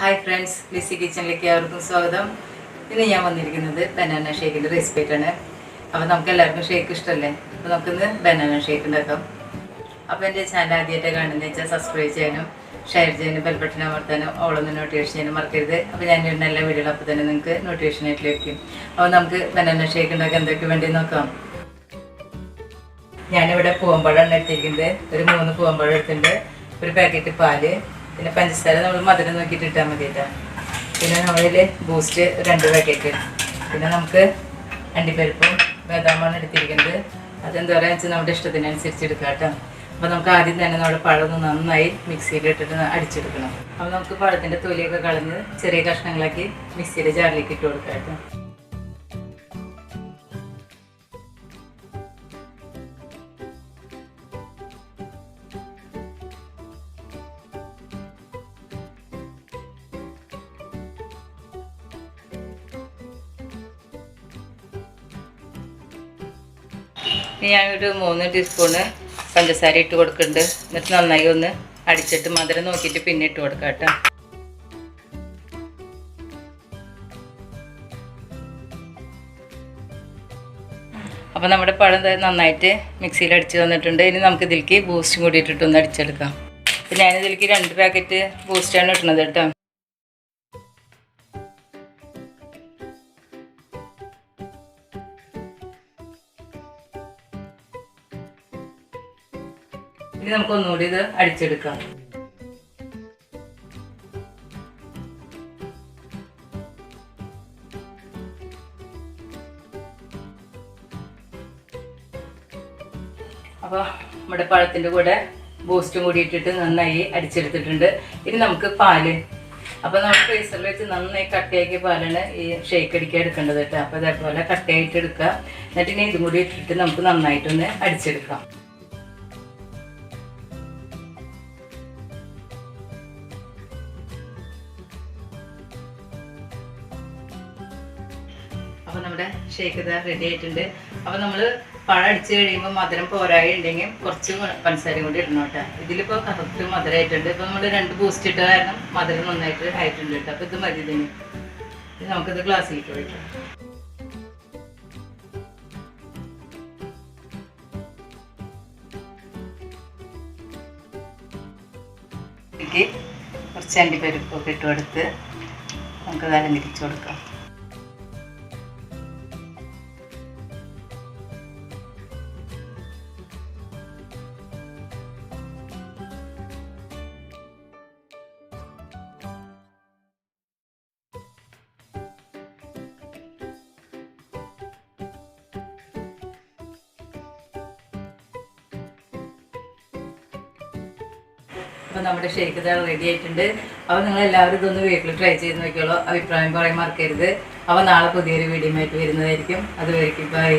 Hi friends, Lissy കിച്ചണിലേക്ക് എല്ലാവർക്കും സ്വാഗതം. ഇന്ന് ഞാൻ വന്നിരിക്കുന്നത് ബനാന ഷേക്കിൻ്റെ റെസിപ്പിയായിട്ടാണ്. അപ്പോൾ നമുക്ക് എല്ലാവർക്കും ഷേക്ക് ഇഷ്ടമല്ലേ? അപ്പോൾ നമുക്കിന്ന് ബനാന ഷേക്ക് ഉണ്ടാക്കാം. അപ്പോൾ എൻ്റെ ചാനൽ ആദ്യമായിട്ട് കാണുന്നത് വെച്ചാൽ സബ്സ്ക്രൈബ് ചെയ്യാനും ഷെയർ ചെയ്യാനും ബെൽ ബട്ടൺ അമർത്താനും ഓളൊന്ന് നോട്ടിഫിക്കേഷൻ ചെയ്യാനും മറക്കരുത്. അപ്പോൾ ഞാൻ ഇടുന്ന എല്ലാ വീഡിയോകളും അപ്പോൾ തന്നെ നിങ്ങൾക്ക് നോട്ടിഫിക്കേഷനായിട്ട് ലഭിക്കും. അപ്പോൾ നമുക്ക് ബനാന ഷേക്ക് ഉണ്ടാക്കാൻ എന്തൊക്കെ വേണ്ടി നോക്കാം. ഞാനിവിടെ പൂവമ്പഴമാണ് എടുത്തിരിക്കുന്നത്. ഒരു 3 പൂവമ്പഴം എടുത്തിട്ടുണ്ട്. ഒരു പാക്കറ്റ് പാല്, പിന്നെ പഞ്ചസാര നമ്മൾ മധുരം നോക്കിയിട്ട് ഇട്ടാൽ മതി കേട്ടോ. പിന്നെ നമ്മളിൽ ബൂസ്റ്റ് 2 പാക്കറ്റ്, പിന്നെ നമുക്ക് അണ്ടിപ്പരിപ്പും ബദാമാണ് എടുത്തിരിക്കുന്നത്. അതെന്താ പറയുക വെച്ചാൽ നമ്മുടെ ഇഷ്ടത്തിനനുസരിച്ച് എടുക്കാം കേട്ടോ. അപ്പോൾ നമുക്ക് ആദ്യം തന്നെ നമ്മുടെ പഴം നന്നായി മിക്സിയിലിട്ടിട്ട് അടിച്ചെടുക്കണം. അപ്പോൾ നമുക്ക് പഴത്തിൻ്റെ തൊലിയൊക്കെ കളഞ്ഞ് ചെറിയ കഷ്ണങ്ങളാക്കി മിക്സിയുടെ ജാറിലേക്ക് ഇട്ട് കൊടുക്കാം കേട്ടോ. ഞാനൊരു 3 ടീസ്പൂണ് പഞ്ചസാര ഇട്ട് കൊടുക്കുന്നുണ്ട്. എന്നിട്ട് നന്നായി ഒന്ന് അടിച്ചിട്ട് മധുരം നോക്കിയിട്ട് പിന്നെ ഇട്ട് കൊടുക്കാം കേട്ടോ. അപ്പോൾ നമ്മുടെ പഴം നന്നായിട്ട് മിക്സിയിൽ അടിച്ച് വന്നിട്ടുണ്ട്. ഇനി നമുക്ക് ഇതിലേക്ക് ബൂസ്റ്റും കൂടി ഇട്ടിട്ടൊന്ന് അടിച്ചെടുക്കാം. അപ്പോൾ ഞാനിതിലേക്ക് 2 പാക്കറ്റ് ബൂസ്റ്റാണ് ഇട്ടുന്നത് കേട്ടോ. ഇനി നമുക്കൊന്നുകൂടി ഇത് അടിച്ചെടുക്കാം. അപ്പോൾ നമ്മുടെ പഴത്തിൻ്റെ കൂടെ ബൂസ്റ്റും കൂടി ഇട്ടിട്ട് നന്നായി അടിച്ചെടുത്തിട്ടുണ്ട്. ഇനി നമുക്ക് പാല്, അപ്പോൾ നമ്മൾ ഫ്രീസറിൽ വെച്ച് നന്നായി കട്ടയാക്കിയ പാലാണ് ഈ ഷേക്ക് അടിക്കാൻ എടുക്കേണ്ടത് കേട്ടോ. അപ്പോൾ അതേപോലെ കട്ടയായിട്ട് എടുക്കുക. എന്നിട്ട് ഇനി ഇതും കൂടി ഇട്ടിട്ട് നമുക്ക് നന്നായിട്ടൊന്ന് അടിച്ചെടുക്കാം. അപ്പോൾ നമ്മുടെ ഷേക്ക് ഇതാ റെഡി ആയിട്ടുണ്ട്. അപ്പോൾ നമ്മൾ പഴം അടിച്ച് കഴിയുമ്പോൾ മധുരം പോരായി ഉണ്ടെങ്കിൽ കുറച്ച് പഞ്ചസാരയും കൂടി ഇടണം കേട്ടോ. ഇതിലിപ്പോൾ കറക്റ്റ് മധുരമായിട്ടുണ്ട്. ഇപ്പോൾ നമ്മൾ 2 ബൂസ്റ്റ് ഇട്ട കാരണം മധുരം നന്നായിട്ട് ആയിട്ടുണ്ട് കേട്ടോ. അപ്പോൾ ഇത് മതി. ഇതിന് നമുക്കിത് ഗ്ലാസ്സിലേക്ക് ഒഴിക്കാം. ഇതിലേക്ക് കുറച്ച് അണ്ടിപ്പരിപ്പൊക്കെ ഇട്ട് കൊടുത്ത് നമുക്കത് അലങ്കരിച്ച് കൊടുക്കാം. അപ്പോൾ നമ്മുടെ ഷേക്ക് ഇതാ റെഡി ആയിട്ടുണ്ട്. അപ്പോൾ നിങ്ങളെല്ലാവരും ഇതൊന്ന് വീട്ടിൽ ട്രൈ ചെയ്ത് നോക്കിയോളൂ. അഭിപ്രായം പറയാൻ മറക്കരുത്. അപ്പോൾ നാളെ പുതിയൊരു വീഡിയോ ആയിട്ട് വരുന്നതായിരിക്കും. അതുവരെയ്ക്കും ബൈ.